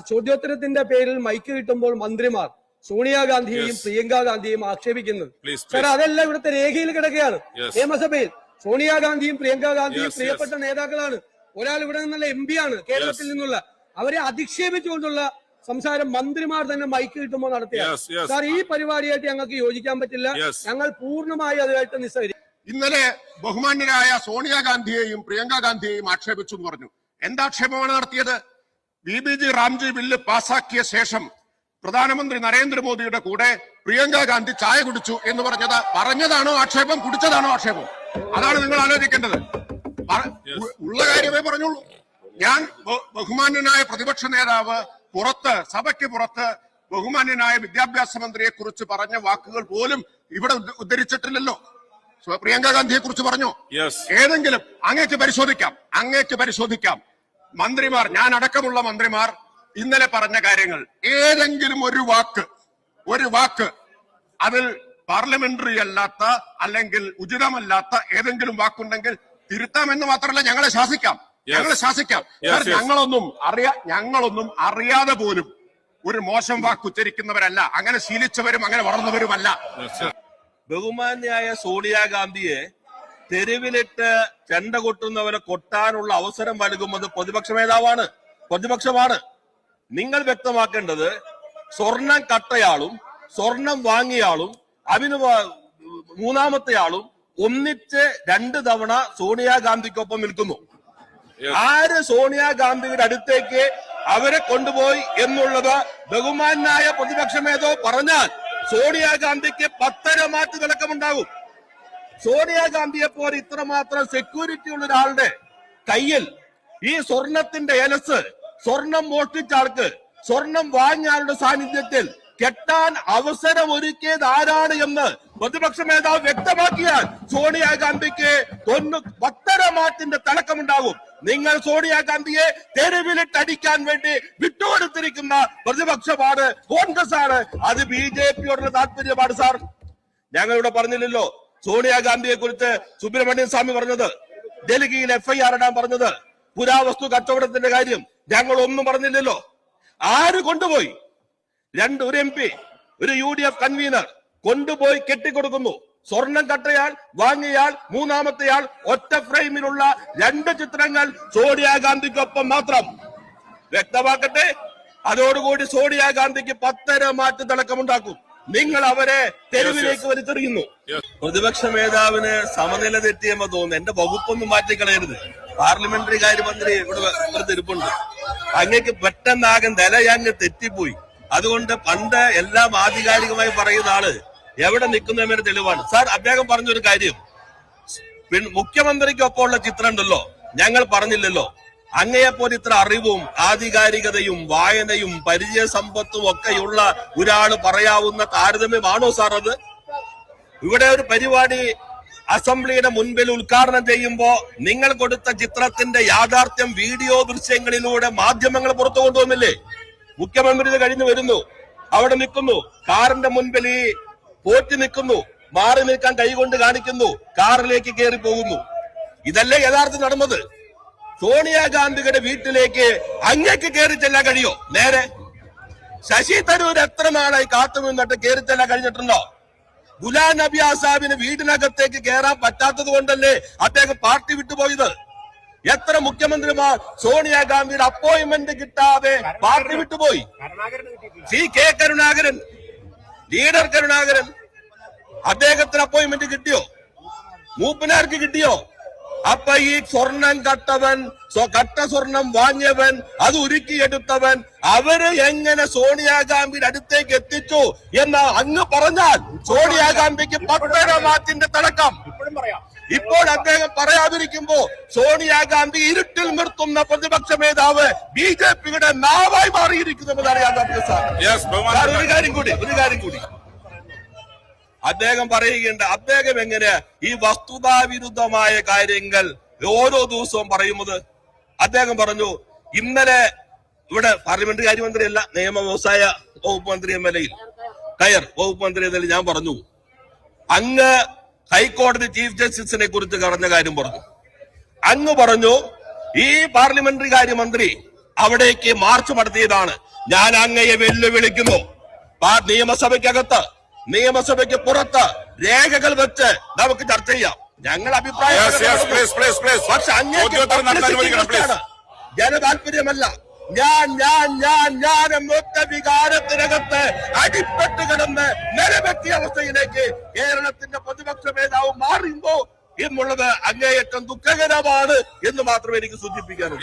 ചോദ്യോത്തരത്തിന്റെ പേരിൽ മൈക്ക് കിട്ടുമ്പോൾ മന്ത്രിമാർ സോണിയാഗാന്ധിയെയും പ്രിയങ്ക ഗാന്ധിയെയും ആക്ഷേപിക്കുന്നത്. സാർ, അതെല്ലാം ഇവിടുത്തെ രേഖയിൽ കിടക്കുകയാണ്. നിയമസഭയിൽ സോണിയാഗാന്ധിയും പ്രിയങ്ക ഗാന്ധിയും പ്രിയപ്പെട്ട നേതാക്കളാണ്. ഒരാൾ ഇവിടെ നിന്നുള്ള MP ആണ്, കേരളത്തിൽ നിന്നുള്ള. അവരെ അധിക്ഷേപിച്ചുകൊണ്ടുള്ള സംസാരം മന്ത്രിമാർ തന്നെ മൈക്ക് കിട്ടുമ്പോൾ നടത്തിയാണ്. സാർ, ഈ പരിപാടിയായിട്ട് ഞങ്ങൾക്ക് യോജിക്കാൻ പറ്റില്ല. ഞങ്ങൾ പൂർണ്ണമായി അതുമായിട്ട് നിസ്സഹകരിക്കും. ഇന്നലെ ബഹുമാന്യരായ സോണിയാഗാന്ധിയെയും പ്രിയങ്ക ഗാന്ധിയെയും ആക്ഷേപിച്ചു എന്ന് പറഞ്ഞു. എന്താക്ഷേപമാണ് നടത്തിയത്? BBG റാംജി ബില്ല് പാസാക്കിയ ശേഷം പ്രധാനമന്ത്രി നരേന്ദ്രമോദിയുടെ കൂടെ പ്രിയങ്ക ഗാന്ധി ചായ കുടിച്ചു എന്ന് പറഞ്ഞതാണോ ആക്ഷേപം, കുടിച്ചതാണോ ആക്ഷേപം? അതാണ് നിങ്ങൾ ആലോചിക്കേണ്ടത്. ഉള്ള കാര്യമേ പറഞ്ഞുള്ളൂ. ഞാൻ ബഹുമാന്യനായ പ്രതിപക്ഷ നേതാവ് സഭയ്ക്ക് പുറത്ത് ബഹുമാന്യനായ വിദ്യാഭ്യാസ മന്ത്രിയെ കുറിച്ച് പറഞ്ഞ വാക്കുകൾ പോലും ഇവിടെ ഉദ്ധരിച്ചിട്ടില്ലല്ലോ. പ്രിയങ്ക ഗാന്ധിയെ കുറിച്ച് പറഞ്ഞോ? ഏതെങ്കിലും അങ്ങേക്ക് പരിശോധിക്കാം. മന്ത്രിമാർ, ഞാൻ അടക്കമുള്ള മന്ത്രിമാർ ഇന്നലെ പറഞ്ഞ കാര്യങ്ങൾ ഏതെങ്കിലും ഒരു വാക്ക് അതിൽ പാർലമെന്ററി അല്ലാത്ത അല്ലെങ്കിൽ ഉചിതമല്ലാത്ത ഏതെങ്കിലും വാക്കുണ്ടെങ്കിൽ തിരുത്താമെന്ന് മാത്രമല്ല ഞങ്ങളെ ശാസിക്കാം. ഞങ്ങളൊന്നും അറിയാതെ പോലും ഒരു മോശം വാക്ക് ഉച്ചരിക്കുന്നവരല്ല. അങ്ങനെ ശീലിച്ചവരും അങ്ങനെ വളർന്നവരുമല്ല. ബഹുമാന്യായ സോണിയാഗാന്ധിയെ തെരുവിലിട്ട് ചെണ്ട കൊട്ടുന്നവരെ കൊട്ടാനുള്ള അവസരം നൽകുന്നത് പ്രതിപക്ഷമാണ്. നിങ്ങൾ വ്യക്തമാക്കേണ്ടത് സ്വർണം കട്ടയാളും സ്വർണം വാങ്ങിയാളും അതിന് മൂന്നാമത്തെയാളും ഒന്നിച്ച് 2 തവണ സോണിയാഗാന്ധിക്കൊപ്പം നിൽക്കുന്നു. ആര് സോണിയാഗാന്ധിയുടെ അടുത്തേക്ക് അവരെ കൊണ്ടുപോയി എന്നുള്ളത് ബഹുമാനായ പ്രതിപക്ഷ നേതാവ് പറഞ്ഞാൽ സോണിയാഗാന്ധിക്ക് 10 മാറ്റ് തിളക്കമുണ്ടാകും. സോണിയാഗാന്ധിയെ പോലെ ഇത്രമാത്രം സെക്യൂരിറ്റി ഉള്ള ഒരാളുടെ കയ്യിൽ ഈ സ്വർണത്തിന്റെ എലസ്, സ്വർണം മോഷ്ടിച്ച ആൾക്ക്, സ്വർണം വാങ്ങിയ ആളുടെ സാന്നിധ്യത്തിൽ കെട്ടാൻ അവസരം ഒരുക്കിയത് ആരാണ് എന്ന് പ്രതിപക്ഷ നേതാവ് വ്യക്തമാക്കിയാൽ സോണിയാഗാന്ധിക്ക് 10 മാറ്റിന്റെ തിളക്കമുണ്ടാകും. നിങ്ങൾ സോണിയാഗാന്ധിയെ തെരുവിലിട്ടടിക്കാൻ വേണ്ടി വിട്ടുകൊടുത്തിരിക്കുന്ന പ്രതിപക്ഷമാണ്, കോൺഗ്രസ് ആണ്. അത് BJPയോടുള്ള താല്പര്യമാണ്. സാർ, ഞങ്ങളിവിടെ പറഞ്ഞില്ലല്ലോ സോണിയാഗാന്ധിയെ കുറിച്ച് സുബ്രഹ്മണ്യൻ സ്വാമി പറഞ്ഞത്, ഡൽഹിയിൽ FIR ഇടാൻ പറഞ്ഞത്, പുരാവസ്തു കച്ചവടത്തിന്റെ കാര്യം ഞങ്ങൾ ഒന്നും പറഞ്ഞില്ലല്ലോ. ആര് കൊണ്ടുപോയി? ഒരു MP, ഒരു UDF കൺവീനർ കൊണ്ടുപോയി കെട്ടിക്കൊടുക്കുന്നു. സ്വർണം കട്ടയാൾ വാങ്ങിയാൽ മൂന്നാമത്തെയാൾ ഒറ്റ ഫ്രെയിമിലുള്ള 2 ചിത്രങ്ങൾ സോണിയാഗാന്ധിക്കൊപ്പം മാത്രം. വ്യക്തമാക്കട്ടെ, അതോടുകൂടി സോണിയാഗാന്ധിക്ക് 10 മാറ്റ് തിളക്കമുണ്ടാക്കും. നിങ്ങൾ അവരെ തെരുവിലേക്ക് വലിച്ചെറിയുന്നു. പ്രതിപക്ഷ നേതാവിന് സമനില തെറ്റിയെന്ന് തോന്നുന്നു. എന്റെ വകുപ്പൊന്നും മാറ്റിക്കളയരുത്. പാർലമെന്ററി കാര്യമന്ത്രി ഇവിടെ ഇരിപ്പുണ്ട്. അങ്ങേക്ക് പെട്ടെന്നാകെ നിലയങ്ങ് തെറ്റിപ്പോയി. അതുകൊണ്ട് പണ്ട് എല്ലാം ആധികാരികമായി പറയുന്ന ആള് എവിടെ നിൽക്കുന്നതിന് തെളിവാണ്. സാർ, അദ്ദേഹം പറഞ്ഞൊരു കാര്യം, മുഖ്യമന്ത്രിക്കൊപ്പമുള്ള ചിത്രം ഉണ്ടല്ലോ, ഞങ്ങൾ പറഞ്ഞില്ലല്ലോ. അങ്ങയെപ്പോലെ ഇത്ര അറിവും ആധികാരികതയും വായനയും പരിചയ സമ്പത്തും ഒക്കെയുള്ള ഒരാള് പറയാവുന്ന താരതമ്യമാണോ സാർ അത്? ഇവിടെ ഒരു പരിപാടി അസംബ്ലിയുടെ മുൻപിൽ ഉദ്ഘാടനം ചെയ്യുമ്പോ നിങ്ങൾ കൊടുത്ത ചിത്രത്തിന്റെ യാഥാർത്ഥ്യം വീഡിയോ ദൃശ്യങ്ങളിലൂടെ മാധ്യമങ്ങൾ പുറത്തു കൊണ്ടുവന്നില്ലേ? മുഖ്യമന്ത്രി കഴിഞ്ഞു വരുന്നു, അവിടെ നിൽക്കുന്നു, കാറിന്റെ മുൻപിൽ ഈ പോറ്റി നിൽക്കുന്നു, മാറി നിൽക്കാൻ കൈകൊണ്ട് കാണിക്കുന്നു, കാറിലേക്ക് കയറി പോകുന്നു. ഇതല്ലേ യഥാർത്ഥം നടന്നത്? സോണിയാഗാന്ധിയുടെ വീട്ടിലേക്ക് അങ്ങേക്ക് കയറി ചെല്ലാൻ കഴിയോ? നേരെ ശശി തരൂർ എത്ര നാളായി കാത്തു നിന്നിട്ട് കയറി ചെല്ലാൻ കഴിഞ്ഞിട്ടുണ്ടോ? ഗുലാം നബി ആസാദിന് വീടിനകത്തേക്ക് കയറാൻ പറ്റാത്തത് കൊണ്ടല്ലേ അദ്ദേഹം പാർട്ടി വിട്ടുപോയത്? എത്ര മുഖ്യമന്ത്രിമാർ സോണിയാഗാന്ധിയുടെ അപ്പോയിന്റ്മെന്റ് കിട്ടാതെ പാർട്ടി വിട്ടുപോയി? CK കരുണാകരൻ, ലീഡർ കരുണാകരൻ, അദ്ദേഹത്തിന് അപ്പോയിന്റ്മെന്റ് കിട്ടിയോ? മൂപ്പനാർക്ക് കിട്ടിയോ? അപ്പൊ ഈ സ്വർണം കട്ടവൻ, കട്ട സ്വർണം വാങ്ങിയവൻ, അത് ഉരുക്കിയെടുത്തവൻ, അവര് എങ്ങനെ സോണിയാഗാന്ധിയുടെ അടുത്തേക്ക് എത്തിച്ചു എന്ന് അങ്ങ് പറഞ്ഞാൽ സോണിയാഗാന്ധിക്ക് 10 മാറ്റിന്റെ തിളക്കം. ഇപ്പോൾ അദ്ദേഹം പറയാതിരിക്കുമ്പോ സോണിയാഗാന്ധി ഇരുട്ടിൽ നിർത്തുന്ന പ്രതിപക്ഷ നേതാവ് BJPയുടെ നാവായി മാറിയിരിക്കുന്നതെന്നാണ് യാഥാർത്ഥ്യം. സാർ, ഒരു കാര്യം കൂടി അദ്ദേഹം പറയുകയുണ്ട്. അദ്ദേഹം എങ്ങനെ ഈ വസ്തുതാവിരുദ്ധമായ കാര്യങ്ങൾ ഓരോ ദിവസവും പറയുന്നത്? അദ്ദേഹം പറഞ്ഞു, ഇന്നലെ ഇവിടെ പാർലമെന്ററി കാര്യമന്ത്രിയല്ല, നിയമ വ്യവസായ വകുപ്പ് മന്ത്രി MLA കയർ വകുപ്പ് മന്ത്രി എന്നതിൽ ഞാൻ പറഞ്ഞു, അങ്ങ് ഹൈക്കോടതി ചീഫ് ജസ്റ്റിസിനെ കുറിച്ച് പറഞ്ഞ കാര്യം പറഞ്ഞു. അങ്ങ് പറഞ്ഞു ഈ പാർലമെന്ററി കാര്യമന്ത്രി അവിടേക്ക് മാർച്ച് നടത്തിയതാണ്. ഞാൻ അങ്ങയെ വെല്ലുവിളിക്കുന്നു. നിയമസഭയ്ക്കകത്ത് നിയമസഭയ്ക്ക് പുറത്ത് രേഖകൾ വെച്ച് നമുക്ക് ചർച്ച ചെയ്യാം. ഞങ്ങൾ അഭിപ്രായം പക്ഷെ അങ്ങേക്ക് ജനതാല്പര്യമല്ല. ഞാൻ എന്നൊറ്റ വികാരത്തിനകത്ത് അടിപ്പെട്ട് കിടന്ന് നിലവെത്തിയ അവസ്ഥയിലേക്ക് കേരളത്തിന്റെ പ്രതിപക്ഷ നേതാവ് മാറുമ്പോ എന്നുള്ളത് അങ്ങേയറ്റം ദുഃഖകരമാണ് എന്ന് മാത്രമേ എനിക്ക് സൂചിപ്പിക്കാനുള്ളൂ.